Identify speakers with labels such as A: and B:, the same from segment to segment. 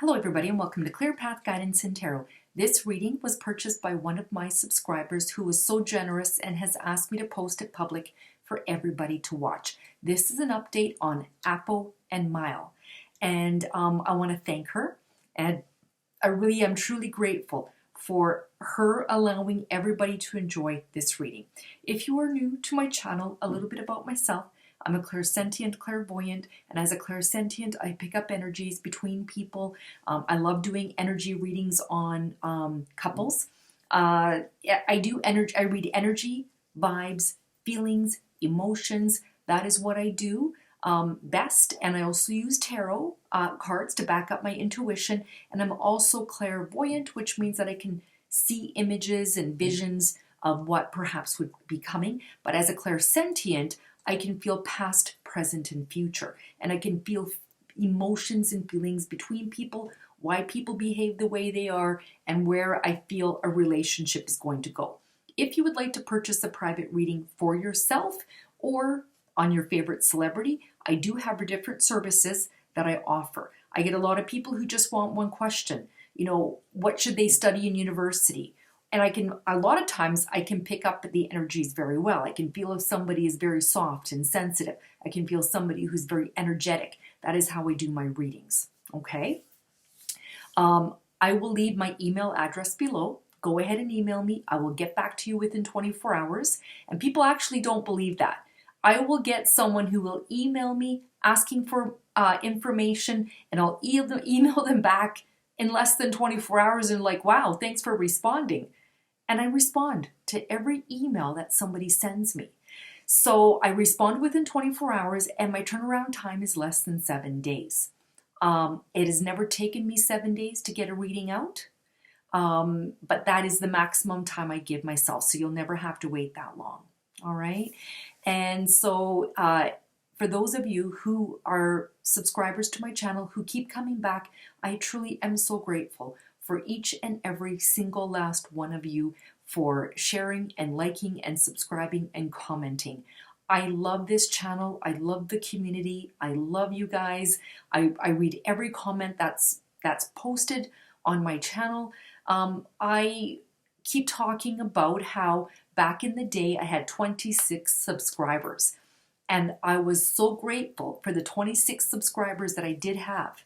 A: Hello everybody and welcome to Clear Path Guidance in Tarot. This reading was purchased by one of my subscribers who was so generous and has asked me to post it public for everybody to watch. This is an update on Apo and Mile, and I want to thank her, and I really am truly grateful for her allowing everybody to enjoy this reading. If you are new to my channel, a little bit about myself. I'm a clairsentient clairvoyant, and as a clairsentient, I pick up energies between people. I love doing energy readings on couples. I read energy, vibes, feelings, emotions. That is what I do best, and I also use tarot cards to back up my intuition, and I'm also clairvoyant, which means that I can see images and visions of what perhaps would be coming. But as a clairsentient, I can feel past, present, and future. And I can feel emotions and feelings between people, why people behave the way they are, and where I feel a relationship is going to go. If you would like to purchase a private reading for yourself or on your favorite celebrity, I do have different services that I offer. I get a lot of people who just want one question. You know, what should they study in university? And a lot of times I can pick up the energies very well. I can feel if somebody is very soft and sensitive. I can feel somebody who's very energetic. That is how I do my readings, okay? I will leave my email address below. Go ahead and email me. I will get back to you within 24 hours. And people actually don't believe that. I will get someone who will email me asking for information, and I'll email them back in less than 24 hours and like, wow, thanks for responding. And I respond to every email that somebody sends me. So I respond within 24 hours, and my turnaround time is less than 7 days. It has never taken me 7 days to get a reading out, but that is the maximum time I give myself. So you'll never have to wait that long. All right. And so for those of you who are subscribers to my channel, who keep coming back, I truly am so grateful for each and every single last one of you for sharing and liking and subscribing and commenting. I love this channel. I love the community. I love you guys. I read every comment that's posted on my channel. I keep talking about how back in the day I had 26 subscribers. And I was so grateful for the 26 subscribers that I did have,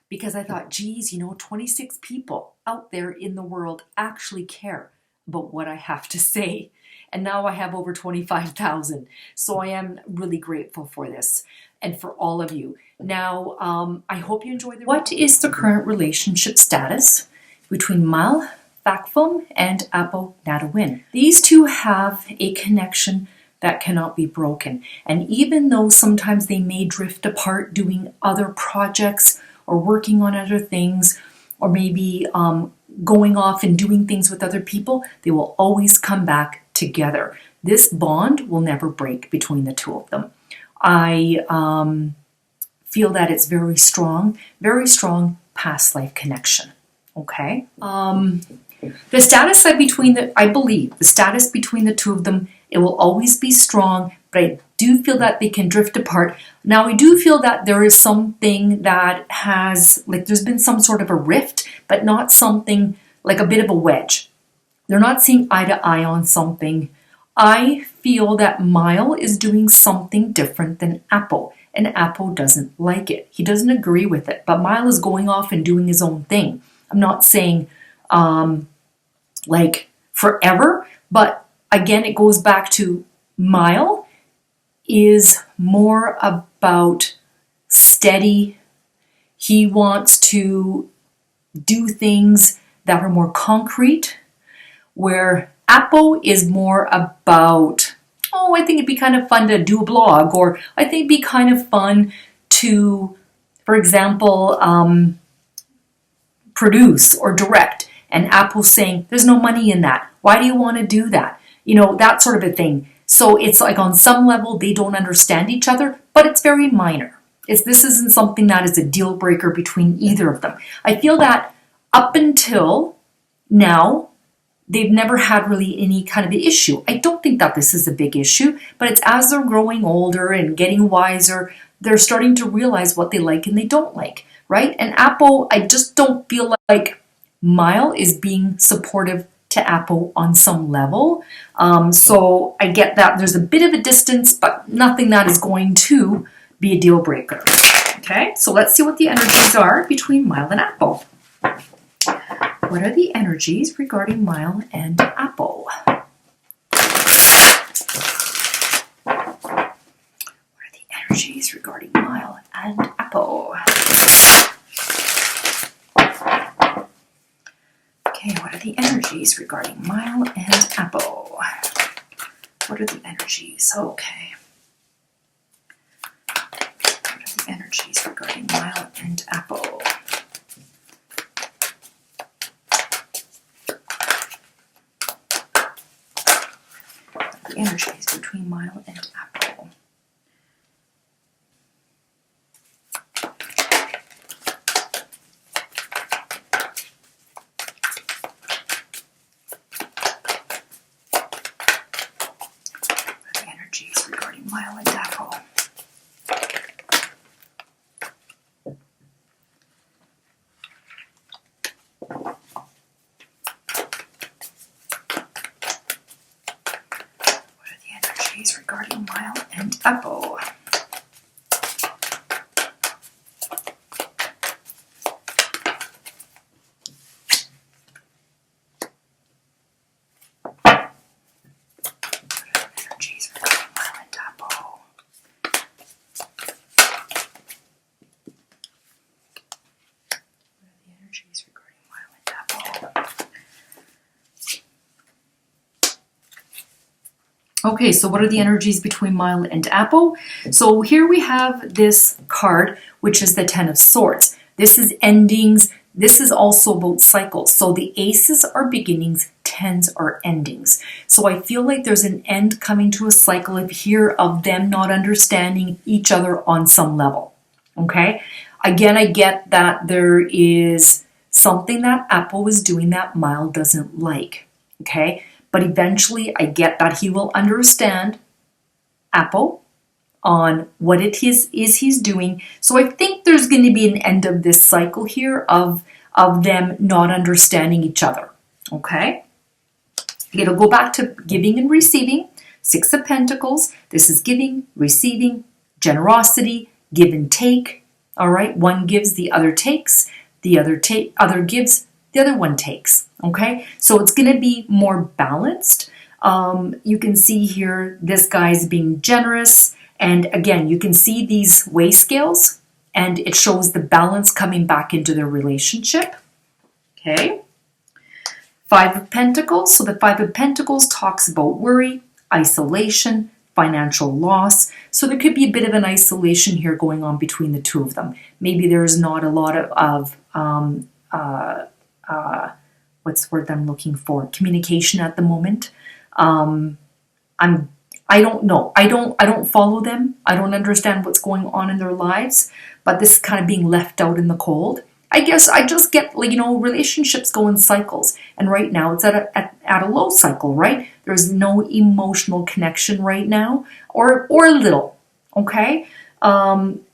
A: because I thought, geez, 26 people out there in the world actually care about what I have to say. And now I have over 25,000. So I am really grateful for this and for all of you. Now, I hope you enjoy the... What is the current relationship status between Mile, Phakphum, and Apo Nattawin? These two have a connection that cannot be broken. And even though sometimes they may drift apart doing other projects or working on other things, or maybe going off and doing things with other people, they will always come back together. This bond will never break between the two of them. I feel that it's very strong past life connection. Okay. The status I believe the status between the two of them, it will always be strong, but I do feel that they can drift apart. Now, I do feel that there is something that there's been some sort of a rift, but not something like a bit of a wedge. They're not seeing eye to eye on something. I feel that Mile is doing something different than Apo, and Apo doesn't like it. He doesn't agree with it, but Mile is going off and doing his own thing. I'm not saying like forever, but again, it goes back to Mile is more about steady. He wants to do things that are more concrete, where Apo is more about, oh, I think it'd be kind of fun to do a blog, or I think it'd be kind of fun to, for example, produce or direct. And Apo's saying, there's no money in that. Why do you want to do that? That sort of a thing. So it's like on some level, they don't understand each other, but it's very minor. This isn't something that is a deal breaker between either of them. I feel that up until now, they've never had really any kind of issue. I don't think that this is a big issue, but it's as they're growing older and getting wiser, they're starting to realize what they like and they don't like. right? And Apple, I just don't feel like Mile is being supportive to Apple on some level. So I get that there's a bit of a distance, but nothing that is going to be a deal breaker. Okay, so let's see what the energies are between Mile and Apple. What are the energies regarding Mile and Apple? What are the energies regarding Mile and Apple? Okay, what are the energies regarding Mile and Apple? What are the energies? Okay. What are the energies regarding Mile and Apple? The energies between Mile and Apple. The energies regarding Mile and Apple. Regarding Mile and Apple. Energies regarding Mile and Apple. What are the energies regarding Mile and Apple? Okay, so what are the energies between Mile and Apple? So here we have this card, which is the Ten of Swords. This is endings. This is also about cycles. So the aces are beginnings, tens are endings. So I feel like there's an end coming to a cycle of here of them not understanding each other on some level. Okay? Again, I get that there is something that Apple is doing that Mile doesn't like. Okay? But eventually, I get that he will understand Apple on what it is he's doing. So I think there's going to be an end of this cycle here of them not understanding each other. Okay? It'll go back to giving and receiving. Six of Pentacles. This is giving, receiving, generosity, give and take. All right? One gives, the other takes. The other gives, the other one takes. Okay, so it's going to be more balanced. You can see here this guy's being generous, and again you can see these weigh scales, and it shows the balance coming back into their relationship. Okay, Five of Pentacles. So the Five of Pentacles talks about worry, isolation, financial loss. So there could be a bit of an isolation here going on between the two of them. Maybe there's not a lot of what's the word I'm looking for? Communication at the moment. I don't know. I don't follow them. I don't understand what's going on in their lives. But this is kind of being left out in the cold. I guess I just get, relationships go in cycles, and right now it's at a low cycle, right? There's no emotional connection right now, or little. Okay.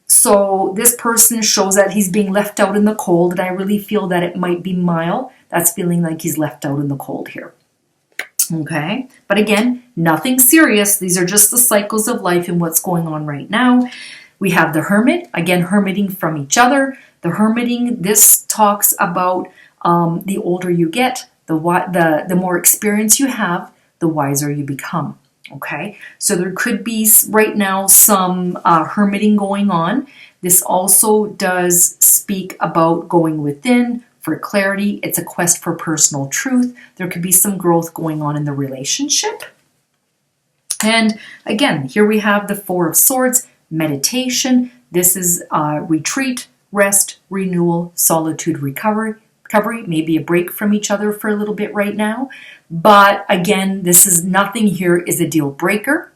A: So this person shows that he's being left out in the cold, and I really feel that it might be Mile that's feeling like he's left out in the cold here. Okay, but again, nothing serious. These are just the cycles of life and what's going on right now. We have the Hermit, again, hermiting from each other. The hermiting, this talks about the older you get, the more experience you have, the wiser you become. Okay, so there could be right now some hermiting going on. This also does speak about going within for clarity. It's a quest for personal truth. There could be some growth going on in the relationship. And again, here we have the Four of Swords, meditation. This is retreat, rest, renewal, solitude, recovery, maybe a break from each other for a little bit right now. But again, this is nothing here is a deal breaker.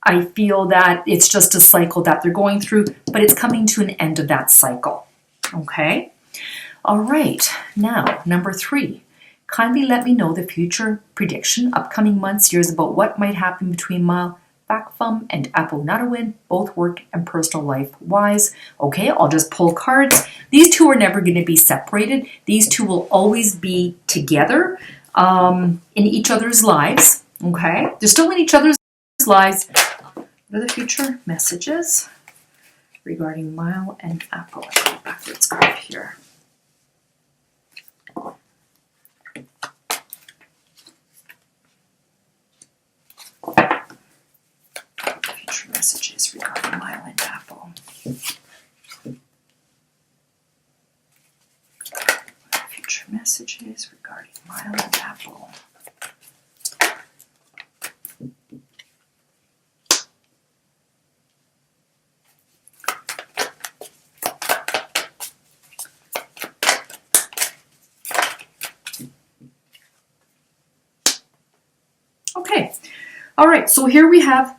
A: I feel that it's just a cycle that they're going through, but it's coming to an end of that cycle. Okay? All right. Now, number 3. Kindly let me know the future prediction, upcoming months, years about what might happen between Mile, Phakphum and Apple Nattawin both work and personal life wise. Okay, I'll just pull cards. These two are never going to be separated. These two will always be together in each other's lives. Okay, they're still in each other's lives. What are the future messages regarding Mile and Apple? I'll go backwards card here. Future messages regarding Mile and Apple. Future messages regarding Mile and Apple. Okay, all right, so here we have,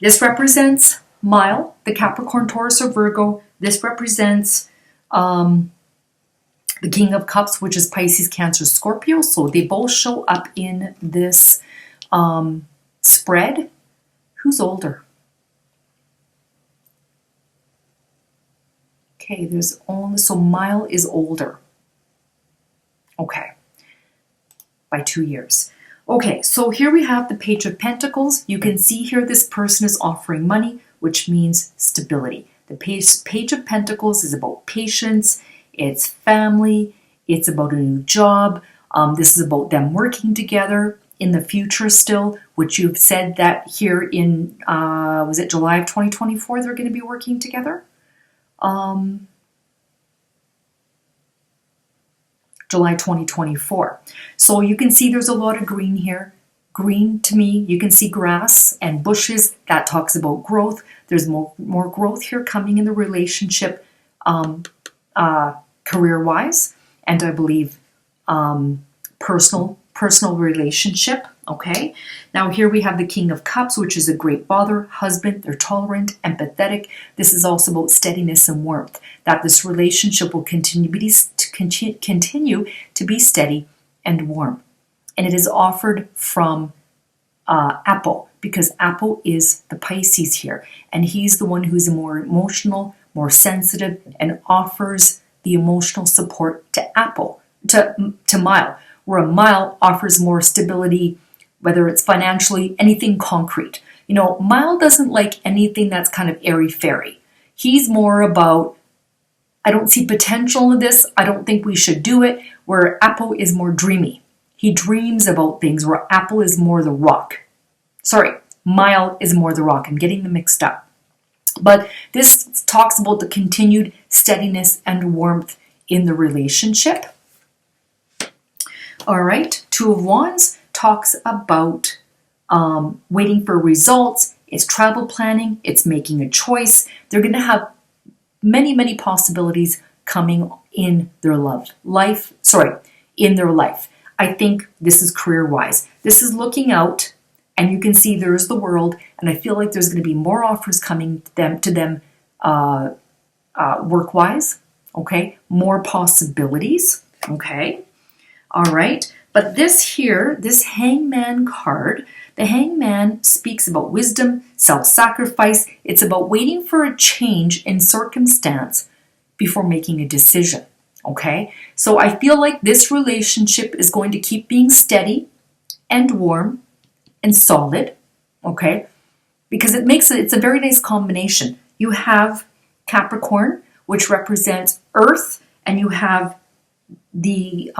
A: this represents Mile, the Capricorn, Taurus, or Virgo. This represents the King of Cups, which is Pisces, Cancer, Scorpio. So they both show up in this spread. Who's older? Okay, there's only, so Mile is older. Okay, by 2 years. Okay, so here we have the Page of Pentacles. You can see here this person is offering money, which means stability. The Page of Pentacles is about patience, it's family, it's about a new job. This is about them working together in the future still, which you've said that here in, was it July of 2024 they're going to be working together? July 2024. So you can see there's a lot of green here. Green to me, you can see grass and bushes. That talks about growth. There's more growth here coming in the relationship career-wise, and I believe personal relationship. Okay, now here we have the King of Cups, which is a great father, husband. They're tolerant, empathetic. This is also about steadiness and warmth, that this relationship will continue to be steady and warm. And it is offered from Apple, because Apple is the Pisces here, and he's the one who's more emotional, more sensitive, and offers the emotional support to Apple, to Mile, where a Mile offers more stability, whether it's financially, anything concrete. You know, Mile doesn't like anything that's kind of airy-fairy. He's more about, I don't see potential in this, I don't think we should do it, where Apple is more dreamy. He dreams about things, where Apple is more the rock. Sorry, Mile is more the rock. I'm getting them mixed up. But this talks about the continued steadiness and warmth in the relationship. All right, Two of Wands talks about waiting for results. It's travel planning. It's making a choice. They're going to have many possibilities coming in their life. In their life. I think this is career-wise. This is looking out, and you can see there's the world, and I feel like there's going to be more offers coming to them work-wise. Okay, more possibilities. Okay, all right. But this here, this Hangman card, the Hangman speaks about wisdom, self-sacrifice. It's about waiting for a change in circumstance before making a decision. Okay, so I feel like this relationship is going to keep being steady and warm and solid. Okay, because it's a very nice combination. You have Capricorn, which represents earth, and you have the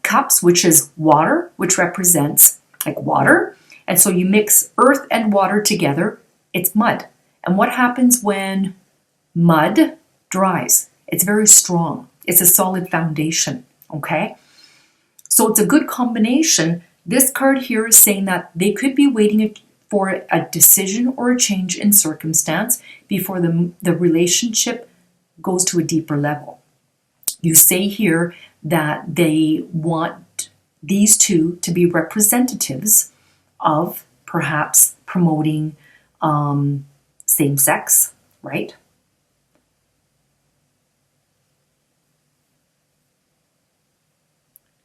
A: cups, which is water, which represents like water. And so you mix earth and water together, it's mud. And what happens when mud dries? It's very strong. It's a solid foundation, okay? So it's a good combination. This card here is saying that they could be waiting for a decision or a change in circumstance before the relationship goes to a deeper level. You say here that they want these two to be representatives of perhaps promoting same-sex, right?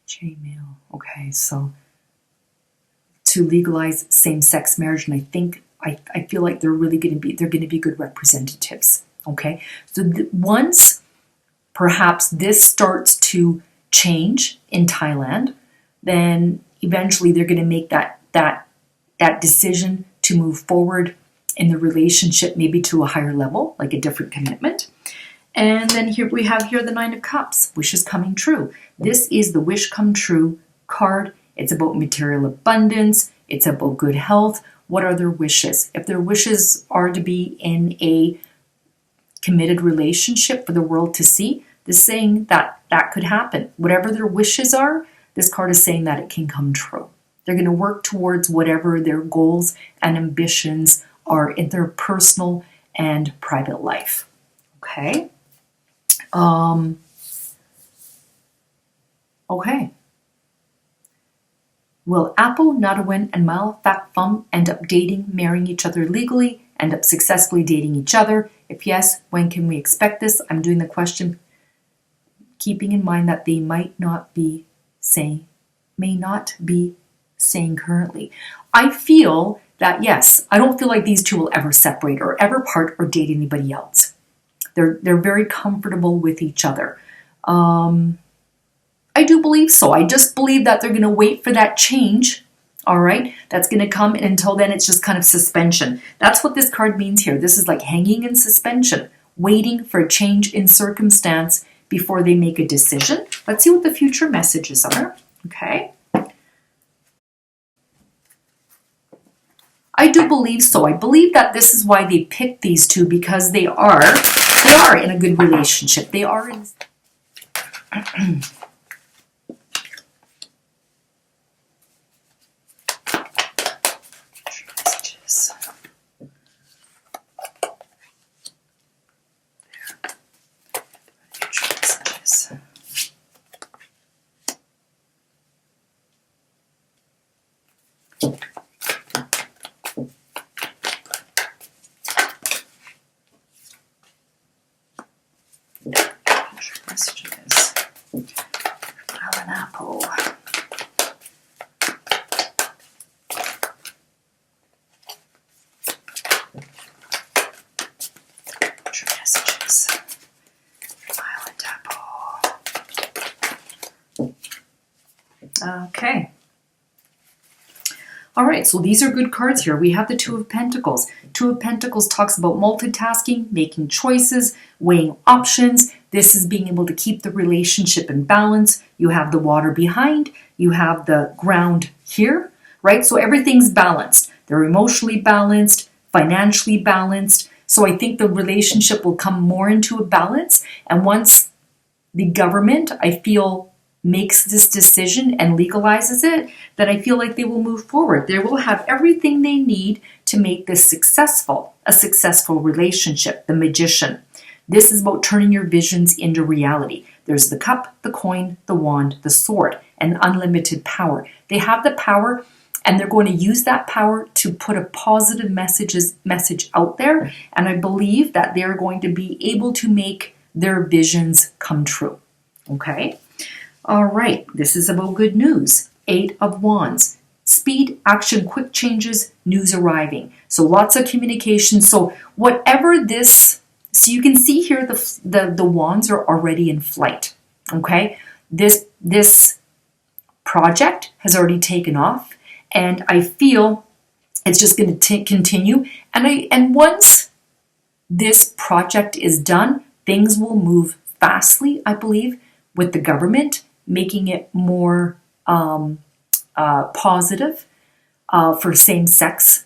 A: Chainmail. Okay, so to legalize same-sex marriage, and I think I feel like they're going to be good representatives. Okay, so once perhaps this starts to change in Thailand, then eventually they're going to make that decision to move forward in the relationship, maybe to a higher level, like a different commitment. And then here we have the Nine of Cups, wishes coming true. This is the wish come true card. It's about material abundance. It's about good health. What are their wishes? If their wishes are to be in a committed relationship for the world to see, this is saying that that could happen. Whatever their wishes are, this card is saying that it can come true. They're going to work towards whatever their goals and ambitions are in their personal and private life. Okay. Okay. Will Apple, Nattawin, and Phakphum end up dating, marrying each other legally, end up successfully dating each other? If yes, when can we expect this? I'm doing the question keeping in mind that they may not be saying currently. I feel that, yes, I don't feel like these two will ever separate or ever part or date anybody else. They're very comfortable with each other. I do believe so. I just believe that they're going to wait for that change, all right? That's going to come, and until then, it's just kind of suspension. That's what this card means here. This is like hanging in suspension, waiting for a change in circumstance before they make a decision. Let's see what the future messages are, okay? I do believe so. I believe that this is why they picked these two, because they are in a good relationship. They are in... Messages. An apple. Messages. Island apple. Okay. All right, so these are good cards here. We have the Two of Pentacles. Two of Pentacles talks about multitasking, making choices, weighing options. This is being able to keep the relationship in balance. You have the water behind, you have the ground here, right? So everything's balanced. They're emotionally balanced, financially balanced. So I think the relationship will come more into a balance. And once the government, I feel, makes this decision and legalizes it, that I feel like they will move forward. They will have everything they need to make this successful, a successful relationship. The Magician. This is about turning your visions into reality. There's the cup, the coin, the wand, the sword, and unlimited power. They have the power, and they're going to use that power to put a positive message out there. And I believe that they're going to be able to make their visions come true. Okay? All right, this is about good news. Eight of Wands. Speed, action, quick changes, news arriving. So lots of communication. So whatever this, so you can see here the wands are already in flight. Okay, this project has already taken off, and I feel it's just going to continue. And once this project is done, things will move fastly, I believe, with the government, making it more positive for same-sex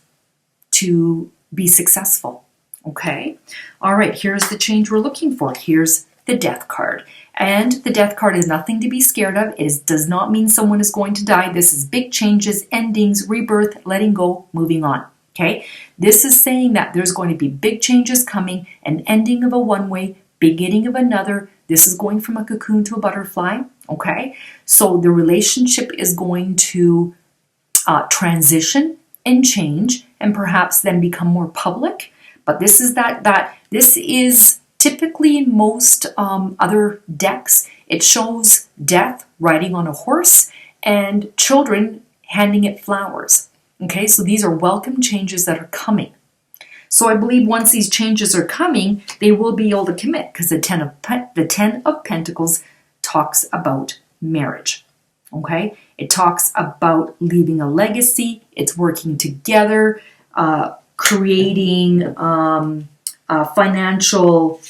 A: to be successful. Okay? All right, here's the change we're looking for. Here's the Death card. And the Death card is nothing to be scared of. It does not mean someone is going to die. This is big changes, endings, rebirth, letting go, moving on. Okay? This is saying that there's going to be big changes coming, an ending of a one-way, beginning of another. This is going from a cocoon to a butterfly. Okay? So the relationship is going to transition and change, and perhaps then become more public. But this is this is typically in most other decks, it shows death riding on a horse and children handing it flowers. Okay, so these are welcome changes that are coming. So I believe once these changes are coming, they will be able to commit, because the Ten of Pentacles talks about marriage. Okay, it talks about leaving a legacy. It's working together, creating financial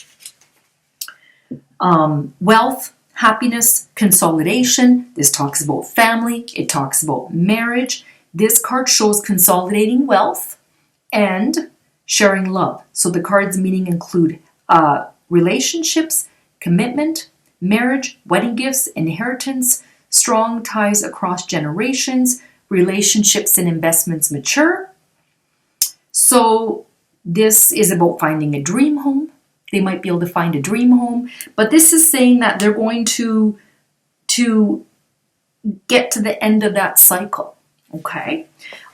A: wealth, happiness, consolidation. This talks about family. It talks about marriage. This card shows consolidating wealth and sharing love. So the card's meaning include relationships, commitment, marriage, wedding gifts, inheritance, strong ties across generations, relationships and investments mature. So this is about finding a dream home. They might be able to find a dream home, but this is saying that they're going to get to the end of that cycle. Okay.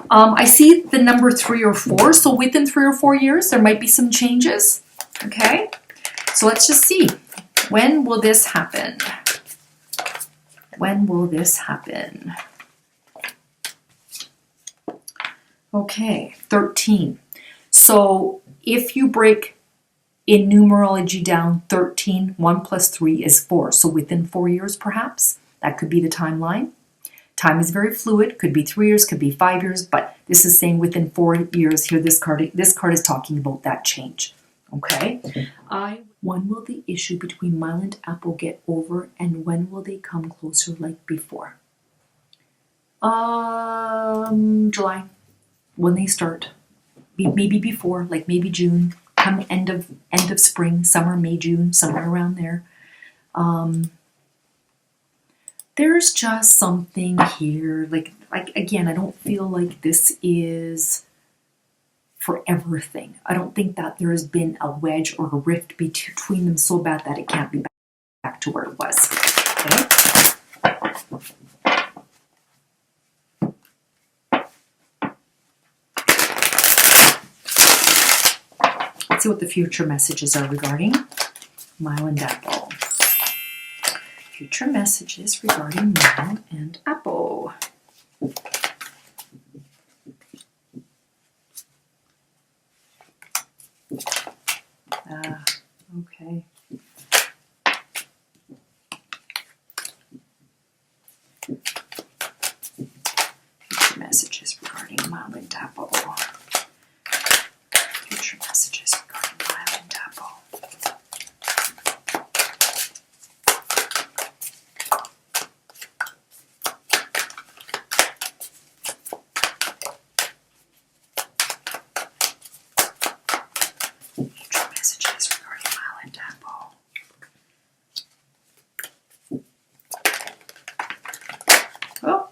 A: I see the number 3 or 4. So within 3 or 4 years, there might be some changes. Okay. So let's just see. When will this happen? When will this happen? Okay. 13. So if you break in numerology down 13, 1 plus 3 is 4. So within 4 years, perhaps, that could be the timeline. Time is very fluid, could be 3 years, could be 5 years, but this is saying within 4 years here, this card is talking about that change. Okay. When will the issue between Mile and Apple get over, and when will they come closer like before? July, when they start. Maybe before, like maybe June, come end of spring, summer, May, June, somewhere around there. There's just something here, like again, I don't feel like this is forever thing. I don't think that there has been a wedge or a rift between them so bad that it can't be back to where it was. Okay. Let's see what the future messages are regarding Mile and Apple. Future messages regarding Mile and Apple. Okay. Future messages regarding Mile and Apple. Future messages regarding Mile and Apple. Future messages regarding Mile and Apple. Oh.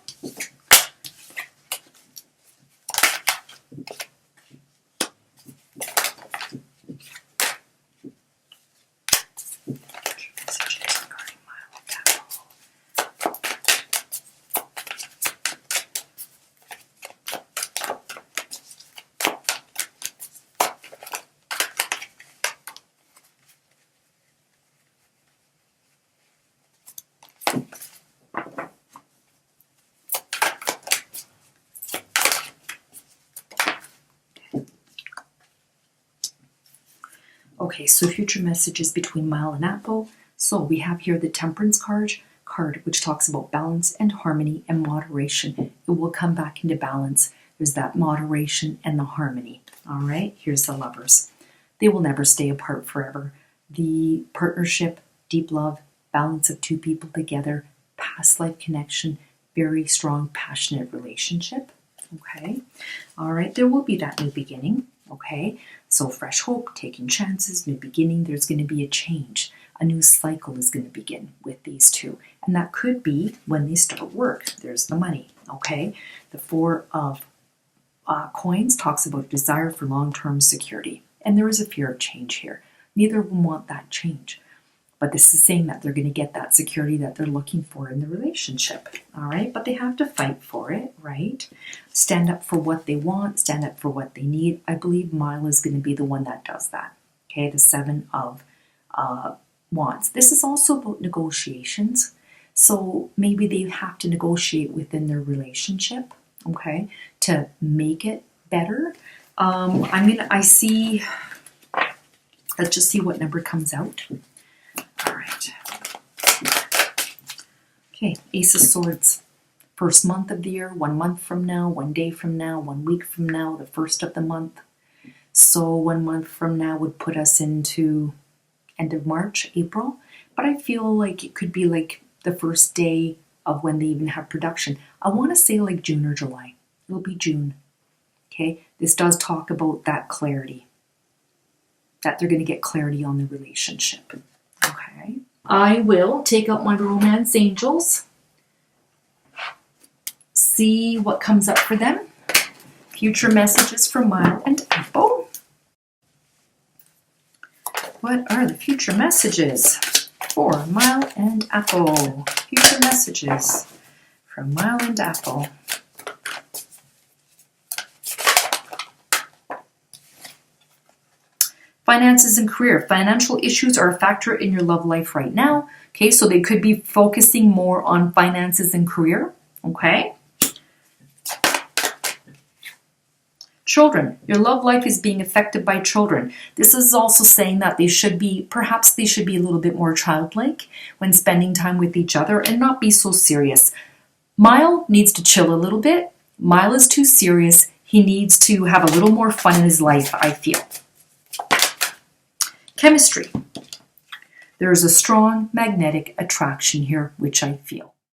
A: Okay, so future messages between Mile and Apple. So we have here the Temperance card, which talks about balance and harmony and moderation. It will come back into balance. There's that moderation and the harmony. All right, here's the Lovers. They will never stay apart forever. The partnership, deep love, balance of two people together, past life connection, very strong, passionate relationship. Okay, all right, there will be that new beginning. Okay, so fresh hope, taking chances, new beginning. There's going to be a change. A new cycle is going to begin with these two. And that could be when they start work. There's the money. Okay, the Four of Coins talks about desire for long-term security. And there is a fear of change here. Neither of them want that change. But this is saying that they're going to get that security that they're looking for in the relationship. All right, but they have to fight for it, right? Stand up for what they want, stand up for what they need. I believe Mile is going to be the one that does that. Okay, the Seven of Wands. This is also about negotiations. So maybe they have to negotiate within their relationship, okay, to make it better. Let's just see what number comes out. All right. Okay, Ace of Swords. First month of the year, 1 month from now, 1 day from now, 1 week from now, the first of the month. So 1 month from now would put us into end of March, April. But I feel like it could be like the first day of when they even have production. I want to say like June or July. It'll be June. Okay, this does talk about that clarity. That they're going to get clarity on the relationship. Okay. I will take out my romance angels. See what comes up for them. Future messages for Mile and Apple. What are the future messages for Mile and Apple? Future messages from Mile and Apple. Finances and career. Financial issues are a factor in your love life right now. Okay, so they could be focusing more on finances and career. Okay. Children, your love life is being affected by children. This is also saying that perhaps they should be a little bit more childlike when spending time with each other and not be so serious. Mile needs to chill a little bit. Mile is too serious. He needs to have a little more fun in his life, I feel. Chemistry. There is a strong magnetic attraction here, which I feel.